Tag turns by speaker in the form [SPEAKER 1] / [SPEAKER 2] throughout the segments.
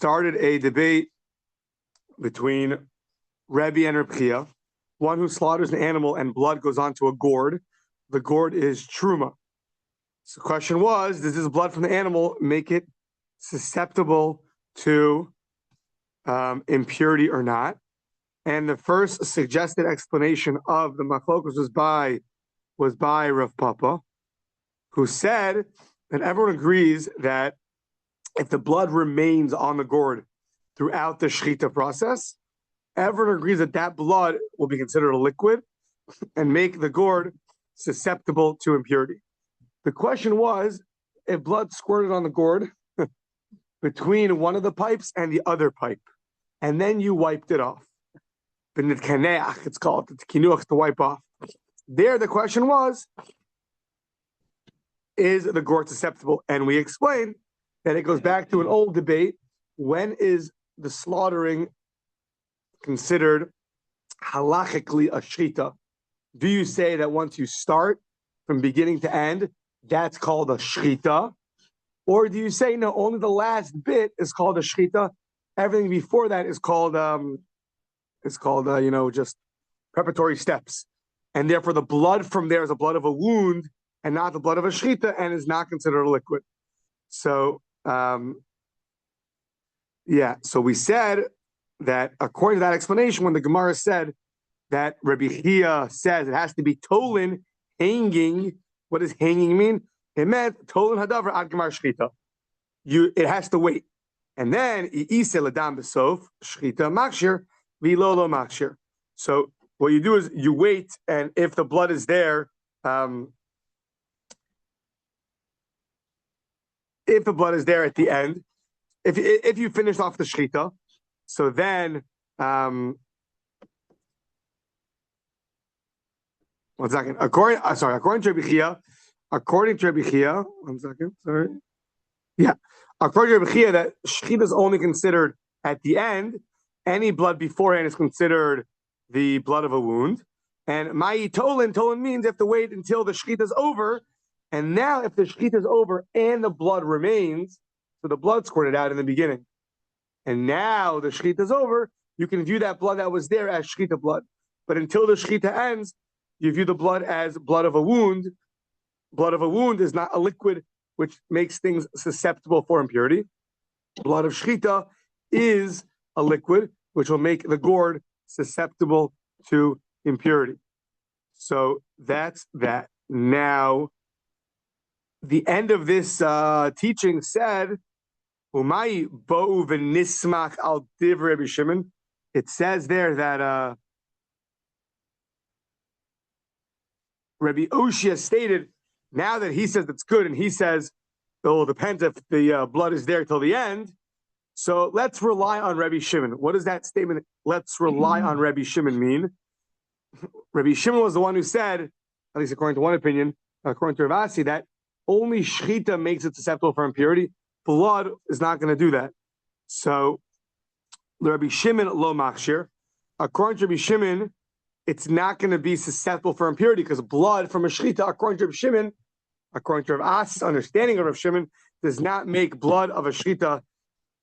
[SPEAKER 1] started a debate between Rebbe and Reb Chia. One who slaughters an animal and blood goes onto a gourd. The gourd is truma. So the question was, does this blood from the animal make it susceptible to impurity or not? And the first suggested explanation of the machlokus was by Rav Papa, who said that everyone agrees that if the blood remains on the gourd throughout the shechita process, everyone agrees that that blood will be considered a liquid and make the gourd susceptible to impurity. The question was, if blood squirted on the gourd between one of the pipes and the other pipe, and then you wiped it off. It's called the kinuach, to wipe off. There, the question was, is the gourd susceptible? And we explained that it goes back to an old debate. When is the slaughtering considered halachically a shechita? Do you say that once you start from beginning to end, that's called a shechita? Or do you say, no, only the last bit is called a shechita? Everything before that is called, just preparatory steps. And therefore the blood from there is the blood of a wound and not the blood of a shechita, and is not considered a liquid. So, so we said that according to that explanation, when the Gemara said that Rabbi Chia says it has to be Tolin, hanging. What does hanging mean? It meant Tolin hadavar ad gemar shechita. It has to wait. And then I'ise ladam besof shechita makshir v'lo lo makshir. So what you do is you wait, and if the blood is there, if the blood is there at the end, if you finish off the shechita, so then one second. According to Rabbi Chia, according to Rabbi Chia, that shechita is only considered at the end. Any blood beforehand is considered the blood of a wound. And ma'i tolin means you have to wait until the shechita is over. And now, if the shechita is over and the blood remains, so the blood squirted out in the beginning, and now the shechita is over, you can view that blood that was there as shechita blood. But until the shechita ends, you view the blood as blood of a wound. Blood of a wound is not a liquid, which makes things susceptible for impurity. Blood of shechita is a liquid, which will make the gourd susceptible to impurity. So that's that. Now, the end of this teaching said, "Umay bo'u v'nismach al divrei Rabbi Shimon." It says there that Rabbi Oshia stated, now that he says it's good, and he says, well, it depends if the blood is there till the end. So let's rely on Rabbi Shimon. What does that statement, let's rely on Rabbi Shimon, mean? Rabbi Shimon was the one who said, at least according to one opinion, according to Rav Asi, that only shechita makes it susceptible for impurity. Blood is not going to do that. So Rabbi Shimon lo machshir. According to Rabbi Shimon, it's not going to be susceptible for impurity because blood from a shechita, according to Rabbi Shimon, according to Rav Asi's understanding of Rabbi Shimon, does not make blood of a shechita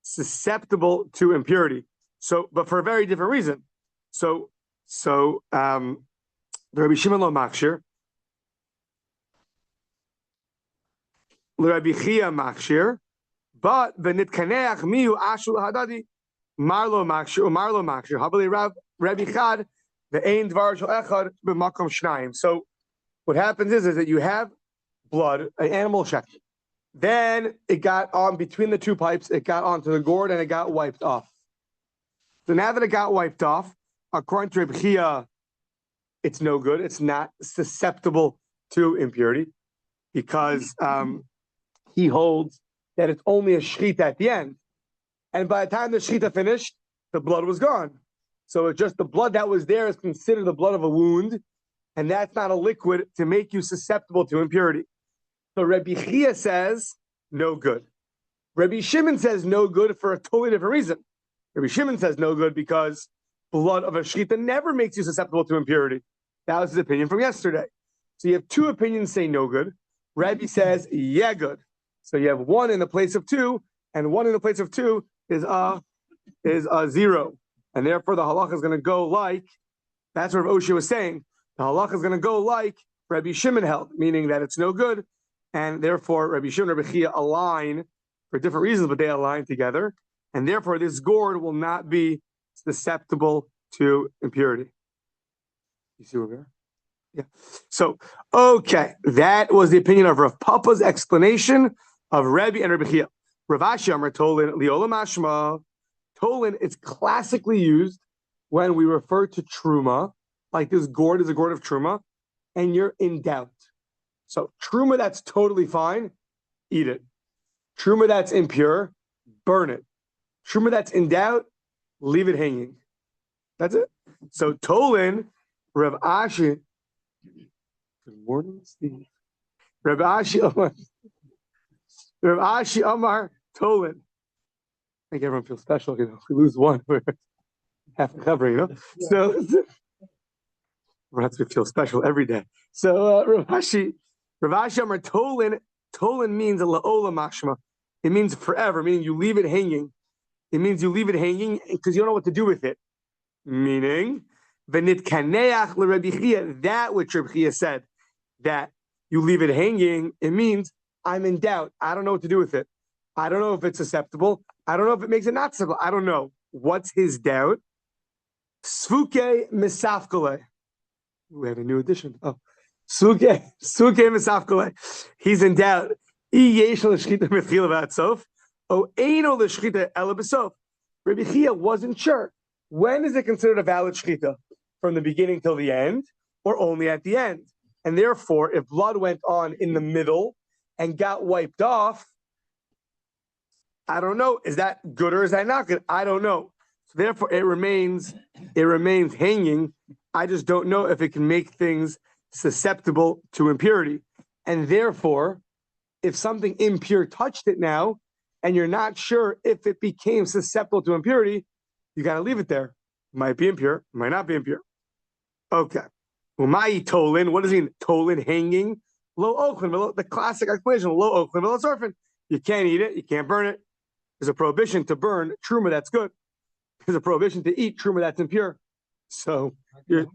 [SPEAKER 1] susceptible to impurity. So, but for a very different reason. So the Rabbi Shimon lo machshir, Rabbi Chia machshir, but v'nitkaneach miu ashul hadadi marlo machshir umarlo machshir habali Rabbi Chad ve'ein dvar shel echad b'makom shnayim. So what happens is that you have blood, an animal check. Then it got on between the two pipes, it got onto the gourd and it got wiped off. So now that it got wiped off, according to Rabbi Chia, it's no good. It's not susceptible to impurity because he holds that it's only a shechita at the end. And by the time the shechita finished, the blood was gone. So it's just the blood that was there is considered the blood of a wound, and that's not a liquid to make you susceptible to impurity. So Rabbi Chia says, no good. Rabbi Shimon says no good for a totally different reason. Rabbi Shimon says no good because blood of a shechita never makes you susceptible to impurity. That was his opinion from yesterday. So you have two opinions say no good. Rabbi says, yeah, good. So you have one in the place of two, and one in the place of two is a 0. And therefore the halacha is going to go like, that's what Oshia was saying. The halacha is going to go like Rabbi Shimon held, meaning that it's no good. And therefore Rabbi Shimon and Rabbi Chia align for different reasons, but they align together. And therefore this gourd will not be susceptible to impurity. You see where we are? Yeah. So, okay, that was the opinion of Rav Papa's explanation of Rebbe and Rabbi Chia. Rav Ashi Amar Tolin Liola Mashma. Tolin is classically used when we refer to truma, like this gourd is a gourd of truma, and you're in doubt. So truma that's totally fine, eat it. Truma that's impure, burn it. Truma that's in doubt, leave it hanging. That's it. So Tolin, Rav Ashi. Good morning, Steve. Rav Ashi Amar Tolin. I think everyone feels special, If we lose one, we're half a cover, So we have to feel special every day. So Rav Ashi Amar Tolin. Tolin means la'ola mashma. It means forever, meaning you leave it hanging. It means you leave it hanging because you don't know what to do with it. Meaning, v'nitkaneach l'Rabbi Chia, that which Rabbi Chia said, that you leave it hanging, it means I'm in doubt. I don't know what to do with it. I don't know if it's susceptible. I don't know if it makes it not susceptible. I don't know. What's his doubt? Svuke misafkale. We have a new addition. Oh, Svuke misafkale. He's in doubt. Rabbi Chia wasn't sure. When is it considered a valid shchita? From the beginning till the end, or only at the end? And therefore, if blood went on in the middle and got wiped off, I don't know. Is that good or is that not good? I don't know. So therefore, it remains hanging. I just don't know if it can make things susceptible to impurity. And therefore, if something impure touched it now, and you're not sure if it became susceptible to impurity, you got to leave it there. Might be impure, might not be impure. Okay. Umai tolin. What does it mean? Tolin, hanging. Lo ochlin. The classic explanation. Lo ochlin. Lo sorfin. You can't eat it. You can't burn it. There's a prohibition to burn truma that's good. There's a prohibition to eat truma that's impure. So you're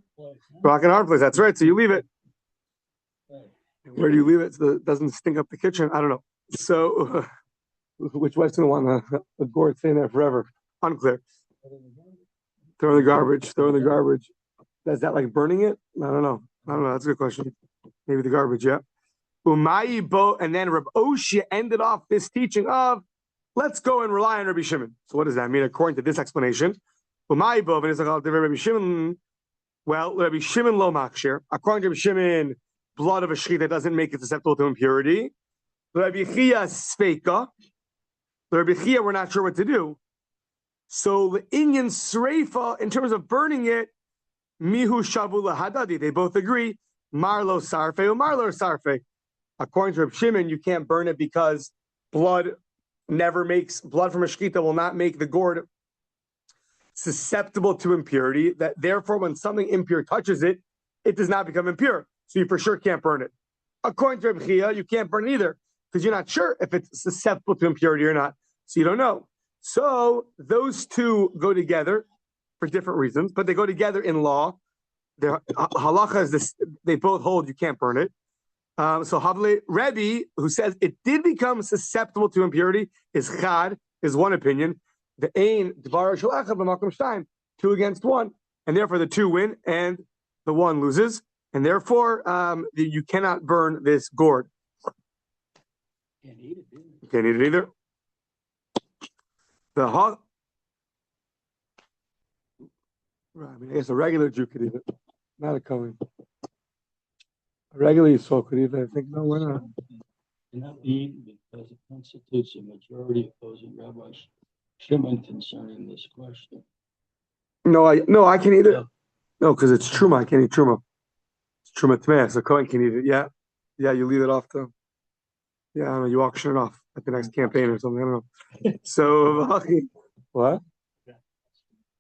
[SPEAKER 1] rock and hard place. That's right. So you leave it. Where do you leave it so that it doesn't stink up the kitchen? I don't know. So which wife's going to want a gourd staying there forever? Unclear. Throw in the garbage. Is that like burning it? I don't know. That's a good question. Maybe the garbage, yeah. And then Reb Oshia ended off this teaching of, let's go and rely on Rabbi Shimon. So what does that mean according to this explanation? Rabbi Shimon, well, Rabbi Shimon lo makshir. According to Rabbi Shimon, blood of a shechita doesn't make it susceptible to impurity. Rabbi Chia sveika. Rabbi Chia, we're not sure what to do. So the Inyan Sreifa, in terms of burning it, Mihu Shavula Hadadi, they both agree, Marlo Sarfe or Marlo Sarfe. According to Reb Shimon, you can't burn it because blood from a shechita will not make the gourd susceptible to impurity. That therefore, when something impure touches it, it does not become impure. So you for sure can't burn it. According to Reb Chia, you can't burn it either because you're not sure if it's susceptible to impurity or not. So you don't know. So those two go together for different reasons, but they go together in law. The halacha is this: they both hold you can't burn it. So Havle Rebbe, who says it did become susceptible to impurity, is chad, is one opinion. The ain dvar shel echad b'makom shtayim, 2 against 1, and therefore the 2 win and the 1 loses, and therefore you cannot burn this gourd.
[SPEAKER 2] Can't eat it.
[SPEAKER 1] You can't eat it either. Right, I guess a regular Jew could eat it, not a Kohen. A regular Yisrael could eat it. I think no, why not?
[SPEAKER 2] Cannot be eaten because it constitutes a majority opposing Rabbi Shimon concerning this question.
[SPEAKER 1] No, I can eat it. No, because it's truma. I can't eat truma. It's truma tmeh, so Kohen can eat it. Yeah, you leave it off to. Yeah, I don't know. You auction it off at the next campaign or something. I don't know. So what?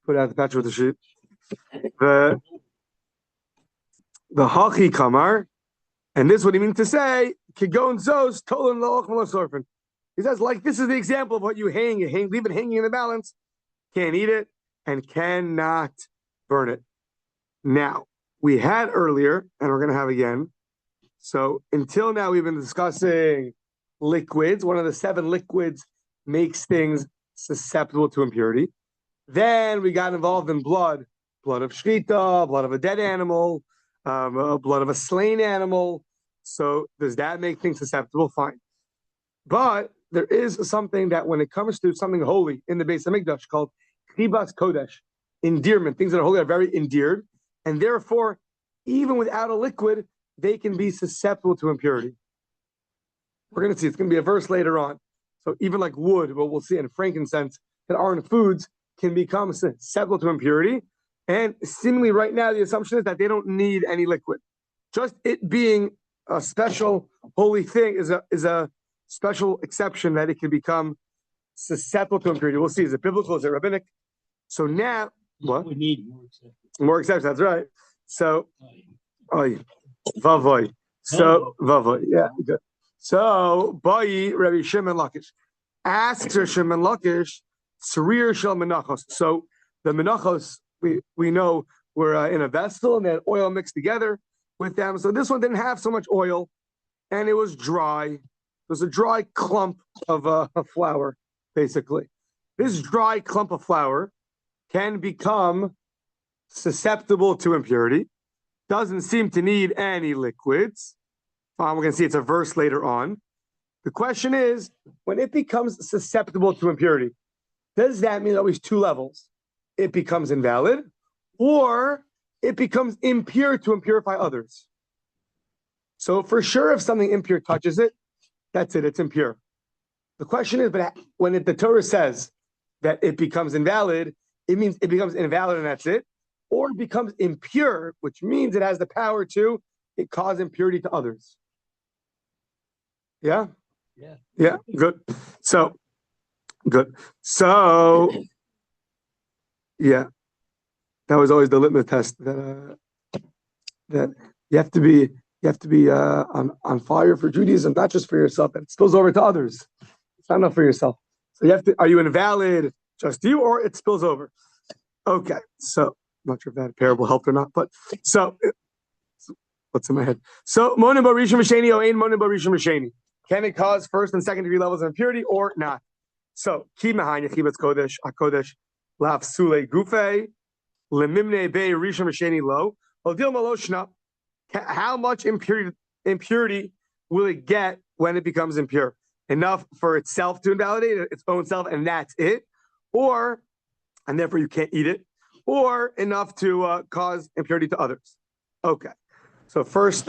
[SPEAKER 1] Put out the patch with the sheep. The Hachi Kamar, and this is what he means to say, Kigon Zos, Tolan Loch Sorfen. He says, like, this is the example of what you leave it hanging in the balance, can't eat it, and cannot burn it. Now, we had earlier, and we're going to have again. So until now, we've been discussing liquids. One of the 7 liquids makes things susceptible to impurity. Then we got involved in blood of shchita, blood of a dead animal, blood of a slain animal. So does that make things susceptible? Fine. But there is something that when it comes to something holy in the Beis Hamikdash called chibas kodesh, endearment, things that are holy are very endeared. And therefore, even without a liquid, they can be susceptible to impurity. We're going to see, it's going to be a verse later on. So even like wood, what we'll see in frankincense that are in foods can become susceptible to impurity. And seemingly right now, the assumption is that they don't need any liquid. Just it being a special holy thing is a special exception that it can become susceptible to impurity. We'll see. Is it biblical? Is it rabbinic? So now, what?
[SPEAKER 2] We need more exceptions.
[SPEAKER 1] More exceptions, that's right. So, vavoy. So, vavoy. Yeah, good. So, Bayi, Rabbi Shimon Lakish. Asks Rabbi Shimon Lakish, Sarir Shel Menachos. So, the Menachos, we know were in a vessel and then oil mixed together with them. So, this one didn't have so much oil and it was dry. It was a dry clump of flour, basically. This dry clump of flour can become susceptible to impurity. Doesn't seem to need any liquids. We're going to see it's a verse later on. The question is, when it becomes susceptible to impurity, does that mean always 2 levels? It becomes invalid, or it becomes impure to impurify others. So for sure, if something impure touches it, that's it, it's impure. The question is, but when the Torah says that it becomes invalid, it means it becomes invalid and that's it, or it becomes impure, which means it has the power to cause impurity to others. Yeah? Yeah, good. So, yeah, that was always the litmus test that you have to be on fire for Judaism, not just for yourself. It spills over to others. It's not enough for yourself. So are you invalid just you, or it spills over? Okay, so I'm not sure if that parable helped or not, but so what's in my head? So monim barishim misheni or ain monim barishim misheni. Can it cause 1st and 2nd degree levels of impurity or not? So ki mehayin chibas kodesh hakodesh laf sule gufe lemimne be rishim misheni lo odil maloshna. How much impurity will it get when it becomes impure? Enough for itself to invalidate its own self, and that's it, and therefore you can't eat it, or enough to cause impurity to others. Okay, so first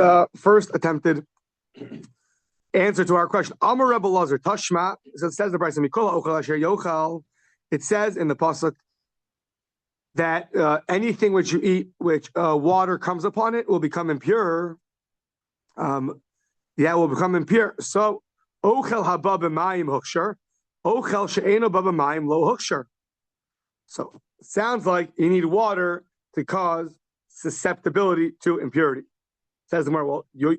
[SPEAKER 1] attempted answer to our question. Amar Rebbe Lazar Tashma. So it says the Brisa Mikola Ochel Asher Yochal. It says in the pasuk that anything which you eat, which water comes upon it, will become impure. Will become impure. So Ochel haba b'mayim hukshar, Ochel she'eno ba b'mayim lo hukshar. So it sounds like you need water to cause susceptibility to impurity. Says the Gemara, well, you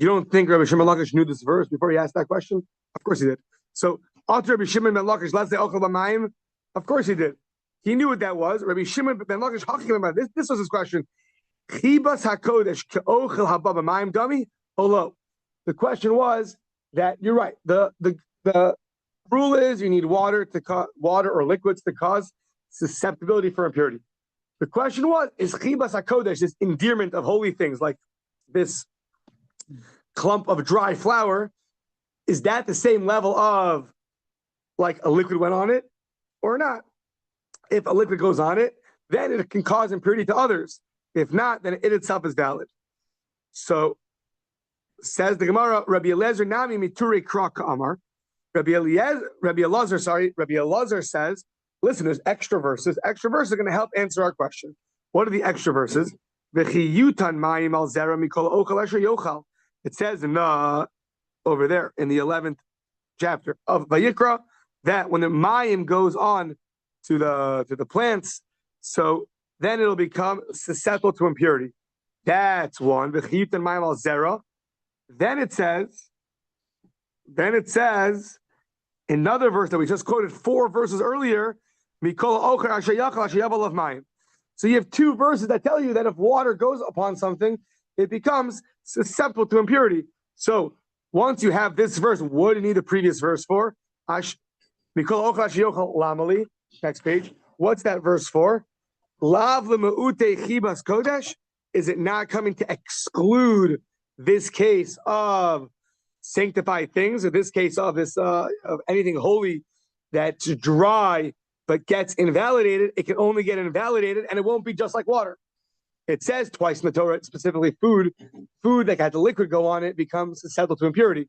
[SPEAKER 1] don't think Rabbi Shimon Lakish knew this verse before he asked that question? Of course he did. So after Rabbi Shimon ben Lakish, let's say Ochel b'mayim, of course he did. He knew what that was. Rabbi Shimon ben Lakish talking about this. This was his question. Chibas hakodesh ke'ochel haba b'mayim dami holo. The question was that you're right. The rule is you need water or liquids to cause susceptibility for impurity. The question was, is chibas hakodesh, this endearment of holy things like this clump of dry flour, is that the same level of like a liquid went on it or not? If a liquid goes on it, then it can cause impurity to others. If not, then it itself is valid. So says the Gemara, Rabbi Eliezer nami mituri krak amar. Rabbi Eliezer says, listen, there's extra verses. Extra verses are going to help answer our question. What are the extra verses? It says over there in the 11th chapter of Vayikra that when the mayim goes on to the plants, so then it'll become susceptible to impurity. That's one. Then it says Another verse that we just quoted 4 verses earlier, so you have 2 verses that tell you that if water goes upon something, it becomes susceptible to impurity. So once you have this verse, what do you need the previous verse for? Next page. What's that verse for? Is it not coming to exclude this case of sanctified things, or this case of this of anything holy that's dry but gets invalidated? It can only get invalidated, and it won't be just like water. It says twice in the Torah, specifically food that had the liquid go on it becomes susceptible to impurity.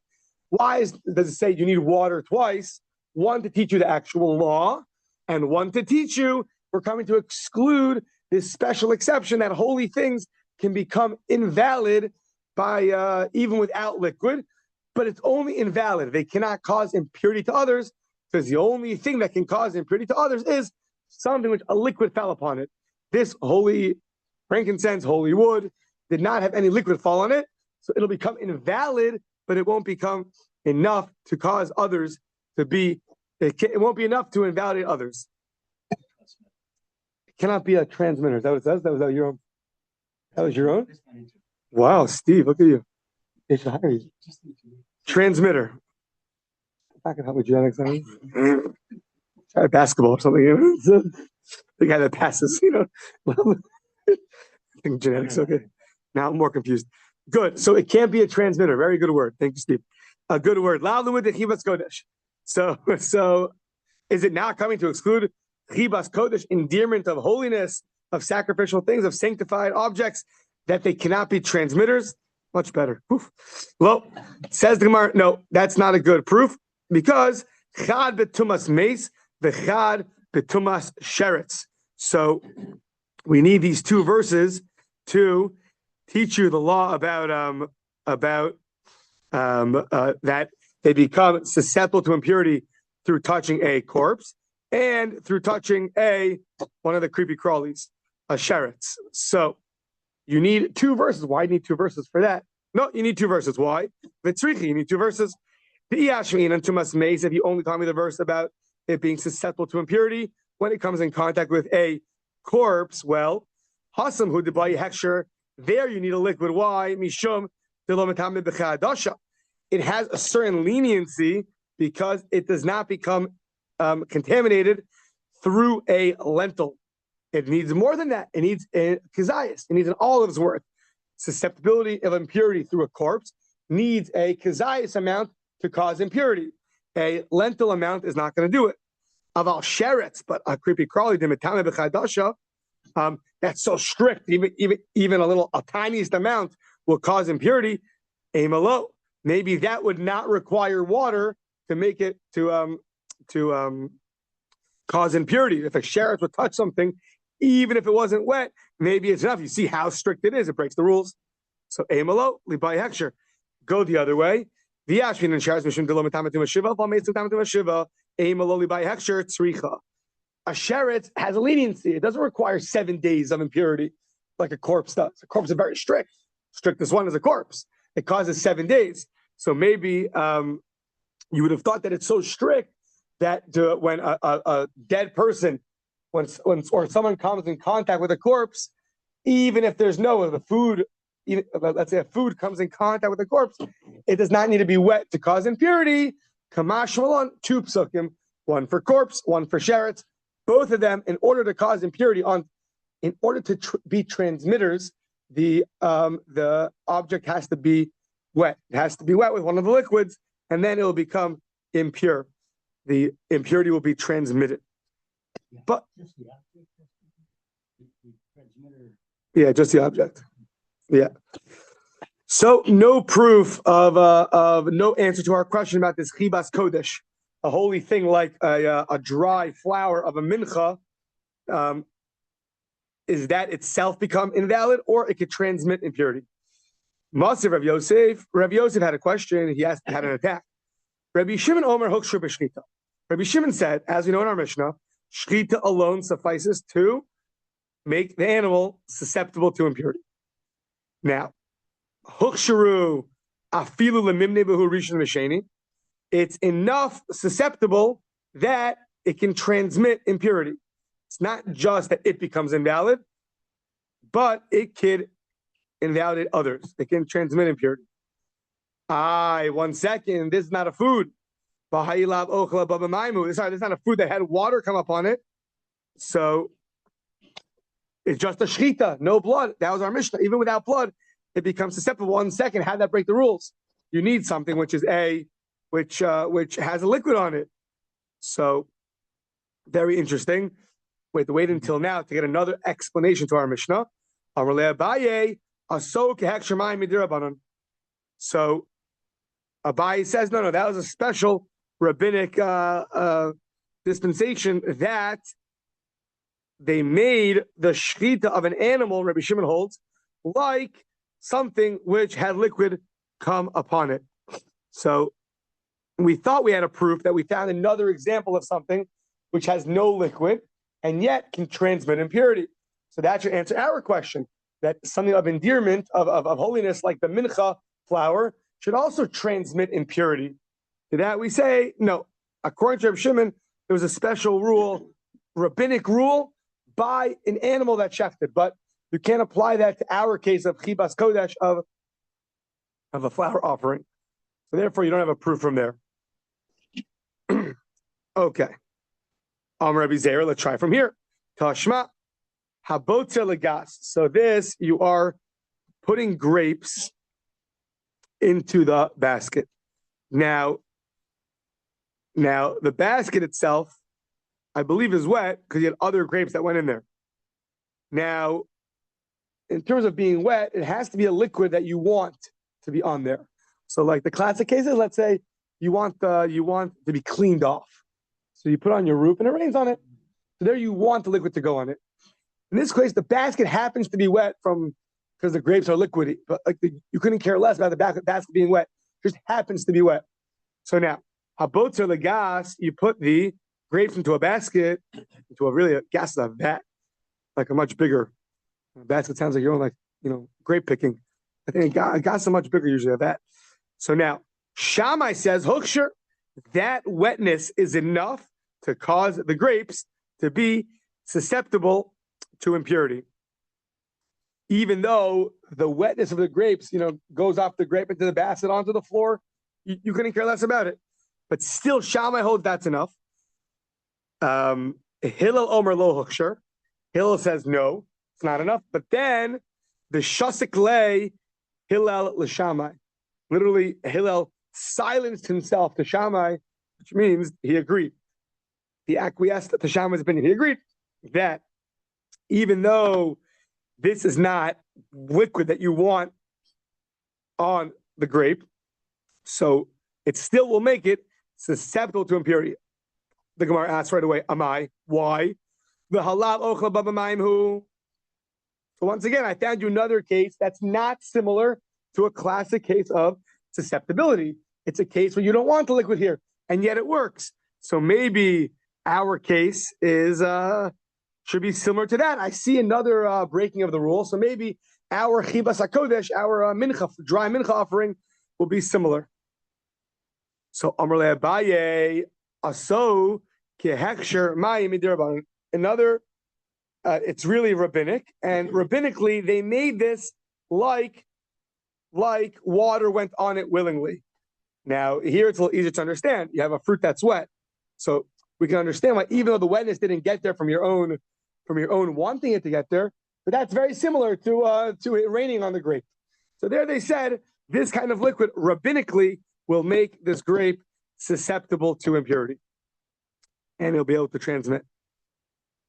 [SPEAKER 1] Why does it say you need water twice? One to teach you the actual law, and one to teach you we're coming to exclude this special exception that holy things can become invalid by even without liquid, but it's only invalid. They cannot cause impurity to others, because the only thing that can cause impurity to others is something which a liquid fell upon it. This holy frankincense, holy wood, did not have any liquid fall on it, so it'll become invalid, but it won't become enough to cause others to be, it won't be enough to invalidate others. It cannot be a transmitter. Is that what it says? That was your own? That was your own? Wow, Steve, look at you. They should hire you. Transmitter. Back at how much genetics try basketball or something, you know? The guy that passes, you know. I think genetics, okay. Now I'm more confused. Good. So it can't be a transmitter. Very good word. Thank you, Steve. A good word. So is it now coming to exclude chibas kodesh, endearment of holiness, of sacrificial things, of sanctified objects, that they cannot be transmitters? Much better. Oof. Well, says the Gemara, no, that's not a good proof, because chad betumas meis, v'chad betumas sheretz. So we need these 2 verses to teach you the law about that they become susceptible to impurity through touching a corpse and through touching one of the creepy crawlies, a sheretz. So you need 2 verses. Why do you need 2 verses for that? No, you need 2 verses. Why? V'tzrichi, you need 2 verses. If you only tell me the verse about it being susceptible to impurity when it comes in contact with a corpse, well, hasam hu debayi hechsher, there you need a liquid. Why? Mishum delo metamid b'chadasha. It has a certain leniency because it does not become contaminated through a lentil. It needs more than that. It needs a kazayas. It needs an olive's worth. Susceptibility of impurity through a corpse needs a kazayas amount to cause impurity. A lentil amount is not going to do it. Aval sheretz, but a creepy crawly demetame b'chadasha, that's so strict. Even a tiniest amount will cause impurity. Amalo, maybe that would not require water to make it to cause impurity. If a sheretz would touch something, even if it wasn't wet, maybe it's enough. You see how strict it is. It breaks the rules. So, Amalo, libai hechsher. Go the other way. The Ashvin and sheretz mishum delo metamatim shiva, val meis metamatim shiva. Amalo libai hechsher tzricha. A sheretz has a leniency. It doesn't require 7 days of impurity like a corpse does. A corpse is very strict. Strictest one is a corpse. It causes 7 days. So maybe you would have thought that it's so strict that when a dead person, when someone comes in contact with a corpse, even if there's the food, let's say a food comes in contact with a corpse, it does not need to be wet to cause impurity. Kamash Malon, 2 psukim, one for corpse, one for sheretz. Both of them, in order to cause impurity, in order to be transmitters, the object has to be wet. It has to be wet with one of the liquids, and then it will become impure. The impurity will be transmitted. But just the object. Yeah. So no proof of no answer to our question about this chibas kodesh, a holy thing like a dry flour of a mincha. Is that itself become invalid, or it could transmit impurity? Masir Rav Yosef had a question. He had an attack. Rabbi Shimon Omer Hoksher b'shchita. Rabbi Shimon said, as we know in our Mishnah, shchita alone suffices to make the animal susceptible to impurity. Now, Hoksheru afilu lemimne behu rishon v'sheni. it's enough susceptible that it can transmit impurity. It's not just that it becomes invalid, but it can invalidate others. It can transmit impurity. 1 second. This is not a food. Sorry, this is not a food that had water come up on it. So it's just a shchita, no blood. That was our Mishnah. Even without blood, it becomes susceptible. 1 second. How did that break the rules? You need something which has a liquid on it. So very interesting. We have to wait until now to get another explanation to our Mishnah. So Abaye says, no, that was a special rabbinic dispensation that they made the shchita of an animal, Rabbi Shimon holds, like something which had liquid come upon it. So we thought we had a proof that we found another example of something which has no liquid and yet can transmit impurity. So that should answer our question, that something of endearment, of holiness, like the mincha flour, should also transmit impurity. To that we say, no. According to Rabbi Shimon, there was a special rule, rabbinic rule, by an animal that shechted. But you can't apply that to our case of chibas kodesh, of a flour offering. So therefore, you don't have a proof from there. Okay. Rabbi Zeir, let's try from here. Tashma, habotzer legas. So this, you are putting grapes into the basket. Now the basket itself, I believe, is wet because you had other grapes that went in there. Now, in terms of being wet, it has to be a liquid that you want to be on there. So, like the classic cases, let's say you want to be cleaned off. So you put on your roof and it rains on it. So there you want the liquid to go on it. In this case, the basket happens to be wet because the grapes are liquidy, but you couldn't care less about the basket being wet. It just happens to be wet. So now, habotzer legas, you put the grapes into a basket, into a gas is a vat, like a much bigger basket. Sounds like you're on grape picking. I think a gas is much bigger usually, a vat. So now, Shammai says, Hukshir, that wetness is enough to cause the grapes to be susceptible to impurity. Even though the wetness of the grapes, goes off the grape into the basket onto the floor, you couldn't care less about it. But still, Shammai holds that's enough. Hillel Omer lo Hukshir. Hillel says no, it's not enough. But then the Shasik lay Hillel l'Shammai. Literally, Hillel silenced himself to Shammai, which means he agreed. He acquiesced to Shammai's opinion. He agreed that even though this is not liquid that you want on the grape, so it still will make it susceptible to impurity. The Gemara asks right away, Amai, why? The halal ochla babamayim hu. So once again, I found you another case that's not similar to a classic case of susceptibility. It's a case where you don't want the liquid here, and yet it works. So maybe our case should be similar to that. I see another breaking of the rule. So maybe our chibas hakodesh, our dry mincha offering, will be similar. So Amar le Abaye aso kehechsher mayim midirabanan. Another, it's really rabbinic, and rabbinically they made this like water went on it willingly. Now here it's a little easier to understand. You have a fruit that's wet, so we can understand why, even though the wetness didn't get there from your own wanting it to get there, but that's very similar to it raining on the grape. So there they said this kind of liquid rabbinically will make this grape susceptible to impurity, and it'll be able to transmit.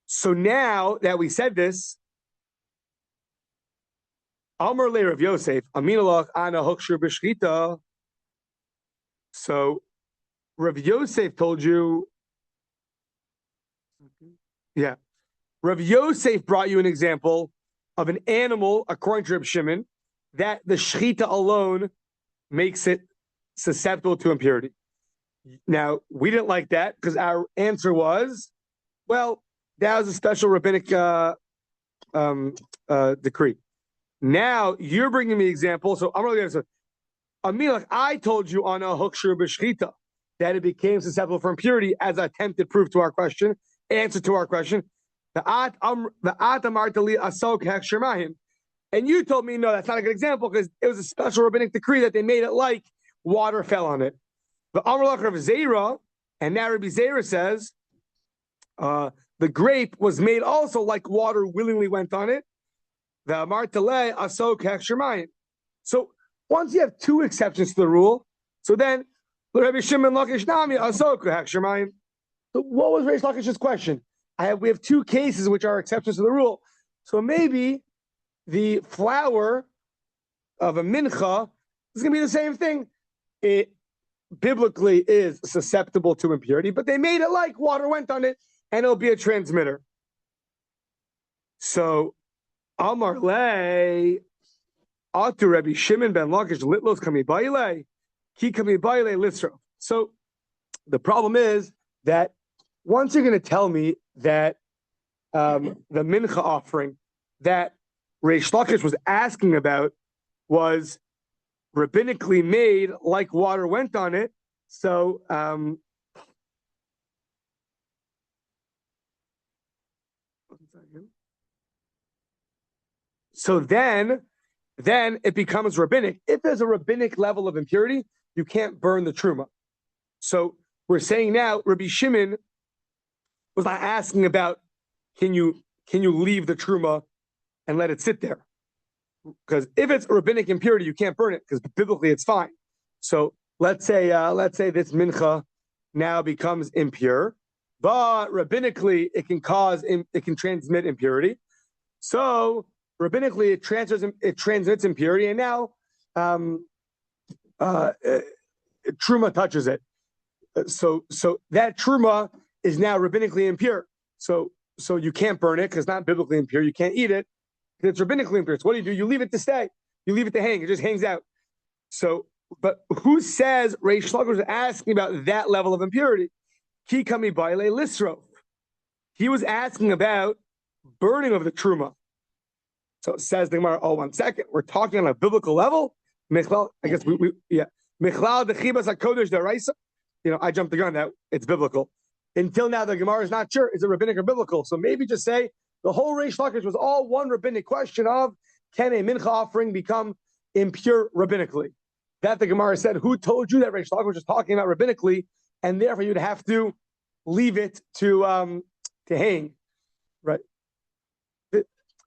[SPEAKER 1] So now that we said this, Amar le Rav Yosef, Aminalach ana hukshir b'shchita. So Rav Yosef told you, yeah. Rav Yosef brought you an example of an animal, according to Rav Shimon, that the shchita alone makes it susceptible to impurity. Now, we didn't like that because our answer was, well, that was a special rabbinic decree. Now, you're bringing me an example. So I'm really going to say, I told you on a hukshir b'shchita that it became susceptible for impurity as an attempted proof to our question, answer to our question. And you told me, no, that's not a good example because it was a special rabbinic decree that they made it like water fell on it. The Amrlach of Zera, and now Rabbi Zera says, the grape was made also like water willingly went on it. The Amartale Asok Hekshermayim. So once you have two exceptions to the rule, so then Rabbi Shimon Lakish Nami Asok Hekshermayim. So what was Reish Lakish's question? We have two cases which are exceptions to the rule. So maybe the flour of a mincha is going to be the same thing. It biblically is susceptible to impurity, but they made it like water went on it, and it'll be a transmitter. So Amar Le Atu Rabbi Shimon ben Lakish Litlos Kami Baile Ki Kami Baile Lisro. So the problem is that once you're going to tell me that the mincha offering that Reish Lakish was asking about was rabbinically made like water went on it, so then it becomes rabbinic. If there's a rabbinic level of impurity, you can't burn the truma. So we're saying now Rabbi Shimon was not asking about can you leave the truma and let it sit there, because if it's a rabbinic impurity, you can't burn it because biblically it's fine. So let's say this mincha now becomes impure, but rabbinically it can transmit impurity. So rabbinically it transmits impurity, and now truma touches it. So that truma is now rabbinically impure. So you can't burn it because it's not biblically impure. You can't eat it because it's rabbinically impure. So what do? You leave it to stay. You leave it to hang. It just hangs out. So, but who says Reish Lakish was asking about that level of impurity? Ki kami baile lisro. He was asking about burning of the truma. So it says the Gemara, 1 second. We're talking on a biblical level. Michlal, I guess yeah. Michlal dechibas hakodesh deraisa. I jumped the gun that it's biblical. Until now, the Gemara is not sure, is it rabbinic or biblical? So maybe just say the whole Reish Lakish was all one rabbinic question of, can a mincha offering become impure rabbinically? That the Gemara said, who told you that Reish Lakish was just talking about rabbinically, and therefore you'd have to leave it to hang, right?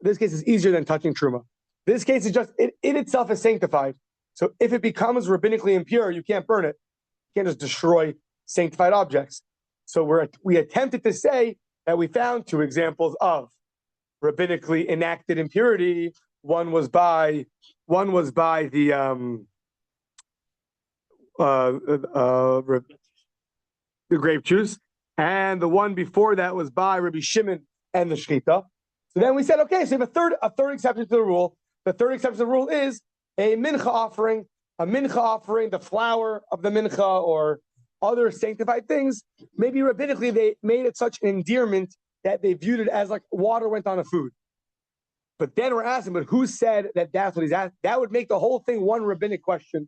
[SPEAKER 1] This case is easier than touching truma. This case is just, it itself is sanctified. So if it becomes rabbinically impure, you can't burn it. You can't just destroy sanctified objects. So we attempted to say that we found two examples of rabbinically enacted impurity. One was by the grape juice, and the one before that was by Rabbi Shimon and the shchita. So then we said, okay, so we have a third exception to the rule. The third exception to the rule is a mincha offering, the flour of the mincha or other sanctified things. Maybe rabbinically they made it such an endearment that they viewed it as like water went on a food. But then we're asking, but who said that that's what he's asking? That would make the whole thing one rabbinic question.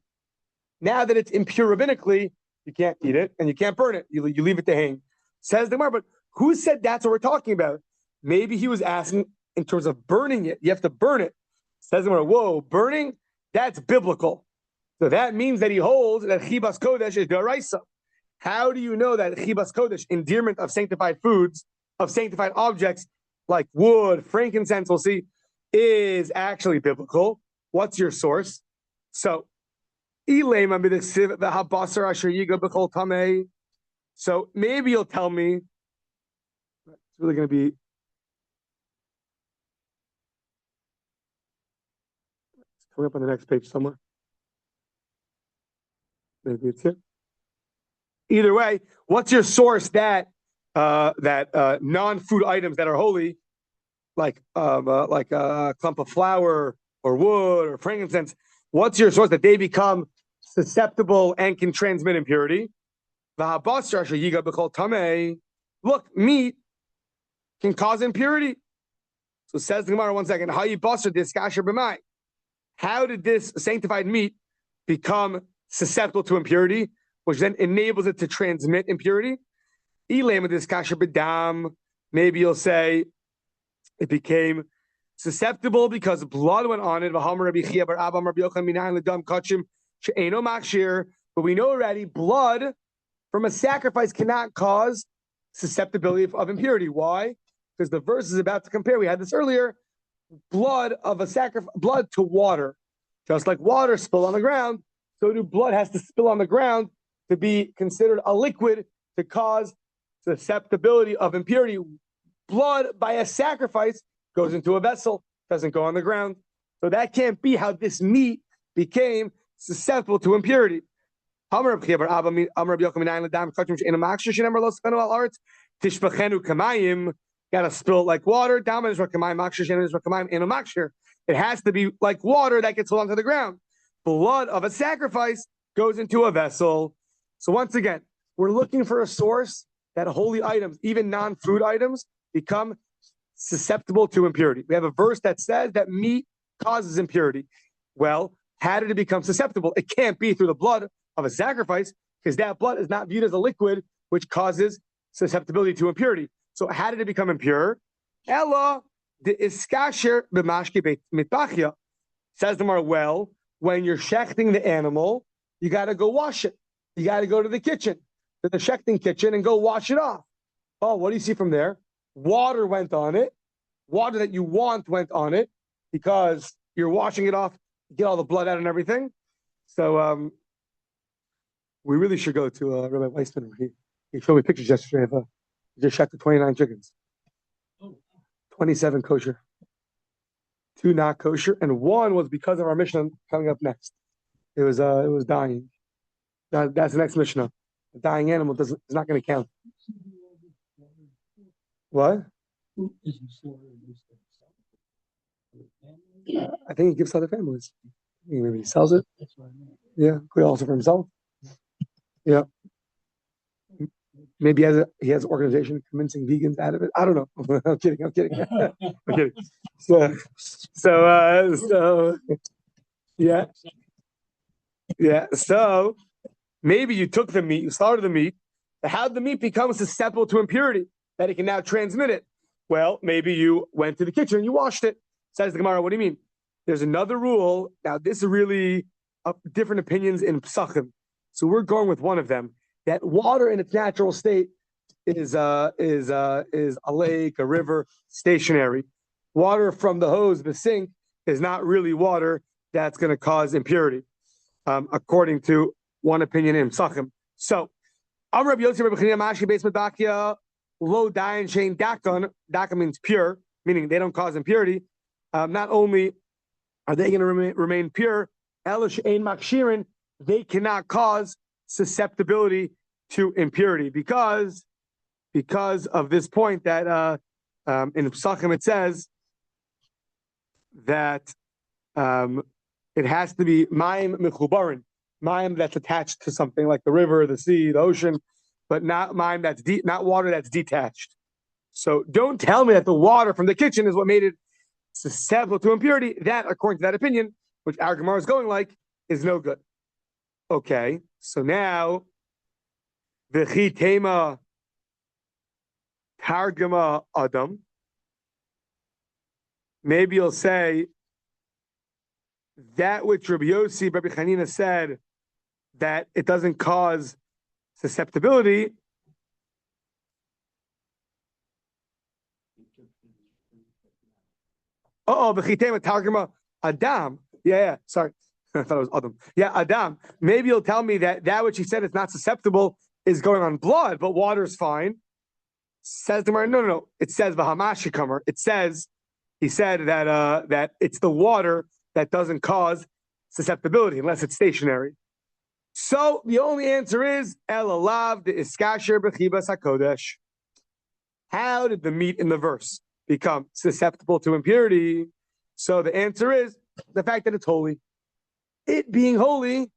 [SPEAKER 1] Now that it's impure rabbinically, you can't eat it and you can't burn it. You leave it to hang. Says the Gemara, but who said that's what we're talking about? Maybe he was asking in terms of burning it. You have to burn it. Says the Gemara, whoa, burning? That's biblical. So that means that he holds that chibas kodesh is deraisa. How do you know that chibas kodesh, endearment of sanctified foods, of sanctified objects like wood, frankincense, we'll see, is actually biblical? What's your source? So, so maybe you'll tell me, it's really going to be, it's coming up on the next page somewhere. Maybe it's here. Either way, what's your source that non-food items that are holy, like a clump of flour or wood or frankincense, what's your source that they become susceptible and can transmit impurity? Look, meat can cause impurity. So says the Gemara, 1 second. How did this sanctified meat become susceptible to impurity? which then enables it to transmit impurity. Maybe you'll say it became susceptible because blood went on it. But we know already blood from a sacrifice cannot cause susceptibility of impurity. Why? Because the verse is about to compare. We had this earlier. Blood of a sacrifice, blood to water. Just like water spill on the ground, so do blood has to spill on the ground to be considered a liquid to cause susceptibility of impurity. Blood by a sacrifice goes into a vessel, doesn't go on the ground. So that can't be how this meat became susceptible to impurity. Got to spill like water. It has to be like water that gets along to the ground. Blood of a sacrifice goes into a vessel. So once again, we're looking for a source that holy items, even non-food items, become susceptible to impurity. We have a verse that says that meat causes impurity. Well, how did it become susceptible? It can't be through the blood of a sacrifice, because that blood is not viewed as a liquid, which causes susceptibility to impurity. So how did it become impure? Ella the iskasher b'mashki mitbachya. Says the Gemara, well, when you're shechting the animal, you got to go wash it. You got to go to the kitchen, to the shechting kitchen, and go wash it off. Oh, what do you see from there? Water went on it. Water that you want went on it because you're washing it off, get all the blood out and everything. So we really should go to Rabbi Weissman. He showed me pictures yesterday of he just shot the 29 chickens. 27 kosher, 2 not kosher, and 1 was because of our Mishnah coming up next. It was dying. That's the next Mishnah. The dying animal is not going to count. What? I think he gives to other families. Maybe he sells it. Yeah, could also for himself. Yeah. Maybe he has an organization convincing vegans out of it. I don't know. I'm kidding. I'm kidding. So yeah. So maybe you took the meat, you slaughtered the meat. How did the meat become susceptible to impurity that it can now transmit it? Well, maybe you went to the kitchen and you washed it. Says the Gemara, what do you mean? There's another rule. Now, this is really different opinions in Psachim. So we're going with one of them. That water in its natural state is a lake, a river, stationary. Water from the hose, the sink, is not really water that's going to cause impurity, according to one opinion in Psachim. So, Rabbi Yossi, Rabbi Chanina, Mashi, Beis Medakia, Lo Dayan Shein Dakan. Dakan means pure, meaning they don't cause impurity. Not only are they going to remain pure, Elish Ein Makshirin, they cannot cause susceptibility to impurity because of this point that in Psachim it says that it has to be mayim mechubarin, mayim that's attached to something like the river, the sea, the ocean, but not mayim that's not water that's detached. So don't tell me that the water from the kitchen is what made it susceptible to impurity. That, according to that opinion, which our Gemara is going like, is no good. Okay, so now v'chi tema targama adam. Maybe you'll say that which Rabbi Yossi, Rabbi Chanina said that it doesn't cause susceptibility. V'chi tema targama adam. Yeah, sorry. I thought it was Adam. Yeah, Adam. Maybe you'll tell me that which he said is not susceptible is going on blood, but water is fine. Says the Gemara, no. It says v'hamashikamer. It says he said that it's the water that doesn't cause susceptibility unless it's stationary. So the only answer is el alav de iskasher b'chibas hakodesh. How did the meat in the verse become susceptible to impurity? So the answer is the fact that it's holy. It being holy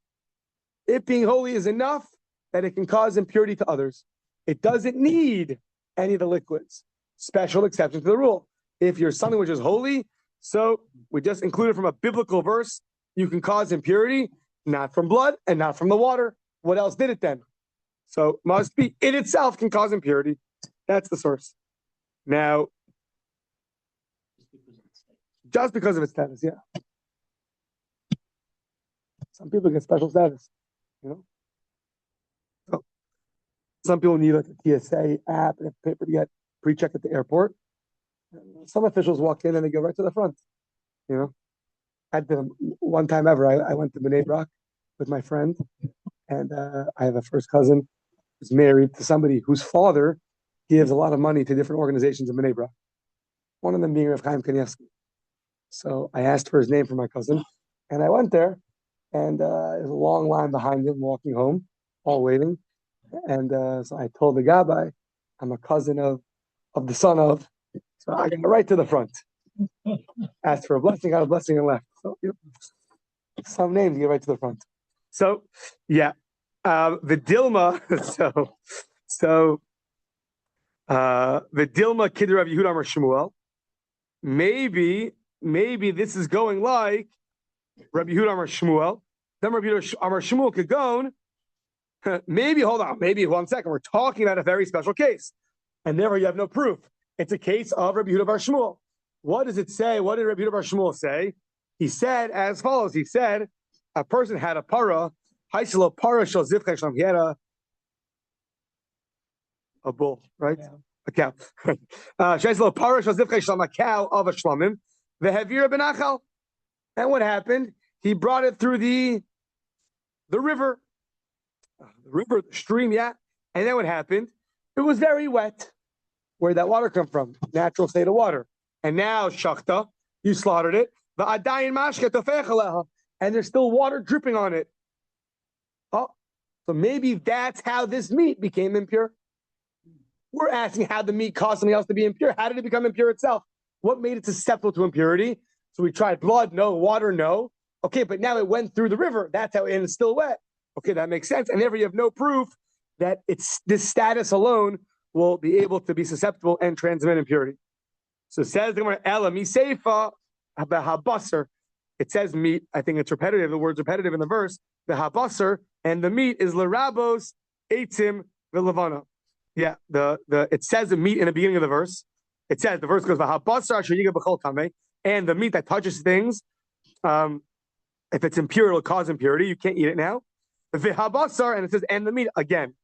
[SPEAKER 1] is enough that it can cause impurity to others. It doesn't need any of the liquids. Special exception to the rule. If you're something which is holy, so we just included from a biblical verse, you can cause impurity, not from blood and not from the water. what else did it then? So must be in itself can cause impurity. That's the source. Now, just because of its status, yeah. Some people get special status, So some people need like a TSA app and a paper to get pre-checked at the airport. Some officials walk in and they go right to the front. At the one time ever, I went to Bnei Brak with my friend, and I have a first cousin who's married to somebody whose father gives a lot of money to different organizations in Bnei Brak. One of them being Rav Chaim Kanievsky. So I asked for his name for my cousin, and I went there, and there's a long line behind him walking home, all waiting. And so I told the Gabbai, I'm a cousin of the son of. So I got right to the front. Asked for a blessing, got a blessing, and left. So some names get right to the front. So yeah, the Dilma. So the Dilma Kidder of Yehuda Amar Shmuel. Maybe this is going like Rabbi Yehuda Amar Shmuel. Then Rabbi Yehuda Amar Shmuel could go. Maybe hold on. Maybe 1 second. We're talking about a very special case, and therefore you have no proof. It's a case of Rabbi Yehuda Bar Shmuel. What does it say? What did Rabbi Yehuda Bar Shmuel say? He said as follows. He said, a person had a para, haiselo para shel zivchei shlam. He had a bull, right? Yeah. A cow. Haiselo para shel zivchei shlam, a cow of a shlamim. Vehevira benachal. And what happened? He brought it through the river. The stream, yeah. And then what happened? It was very wet. Where'd that water come from? Natural state of water. And now, shachta, you slaughtered it. And there's still water dripping on it. Oh, so maybe that's how this meat became impure. We're asking how the meat caused something else to be impure. How did it become impure itself? What made it susceptible to impurity? So we tried blood, no. Water, no. Okay, but now it went through the river. That's how, and it's still wet. Okay, that makes sense. And therefore you have no proof that it's this status alone will be able to be susceptible and transmit impurity. So it says the Gemara, Ela miseifa habasar. It says meat. I think it's repetitive. The word's repetitive in the verse. The habasar and the meat is lerabos eitzim v'levana. Yeah, it says the meat in the beginning of the verse. It says the verse goes habasar asher yiga b'chol tamei, and the meat that touches things. If it's impure, it'll cause impurity. You can't eat it now. V'habasar, and it says and the meat again.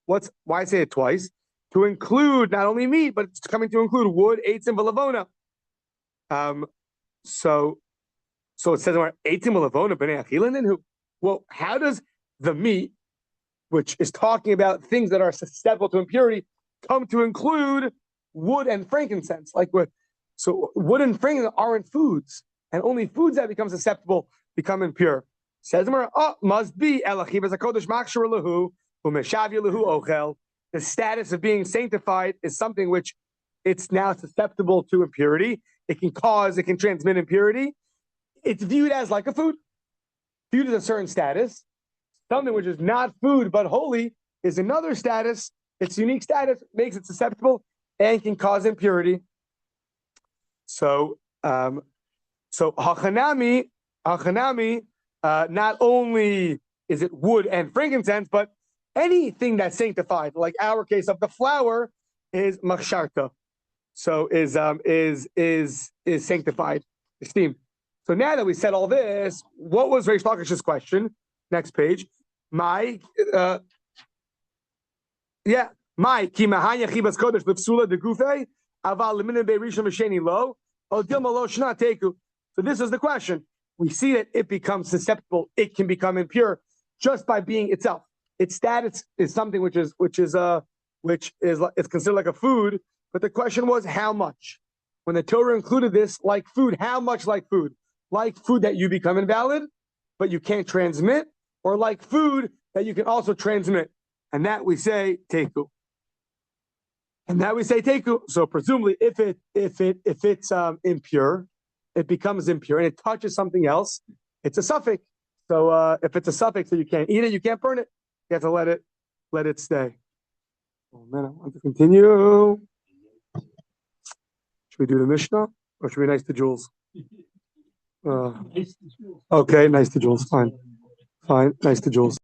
[SPEAKER 1] Why I say it twice? To include not only meat, but it's coming to include wood, eitzim, v'lavona. So it says eitzim v'lavona b'nei achilin. Then well, how does the meat, which is talking about things that are susceptible to impurity, come to include wood and frankincense? So wood and frankincense aren't foods, and only foods that become susceptible become impure. Says must be elachim as a kodesh machshir lahu u'meshavya lahu ochel. The status of being sanctified is something which it's now susceptible to impurity. It can transmit impurity. It's viewed as like a food, viewed as a certain status. Something which is not food but holy is another status. Its unique status makes it susceptible and can cause impurity. So hachanami, not only is it wood and frankincense, but anything that's sanctified, like our case of the flour, is machsharta. So is sanctified, esteemed. So now that we said all this, what was Reish Lakish's question? Next page. My ki mahanya chibas kodesh b'psula degufei aval leminin be'rishon v'sheni lo o dilma lo shna teku. So this is the question. We see that it becomes susceptible. It can become impure just by being itself. Its status is something which is it's considered like a food. But the question was how much. When the Torah included this like food, how much like food? Like food that you become invalid, but you can't transmit, or like food that you can also transmit. And that we say teku. So presumably, if it's impure, it becomes impure and it touches something else. It's a suffix. So if it's a suffix, so you can't eat it, you can't burn it. You have to let it stay. Oh man, I want to continue. Should we do the Mishnah or should we be nice to Jules? Okay, nice to Jules. Fine, nice to Jules.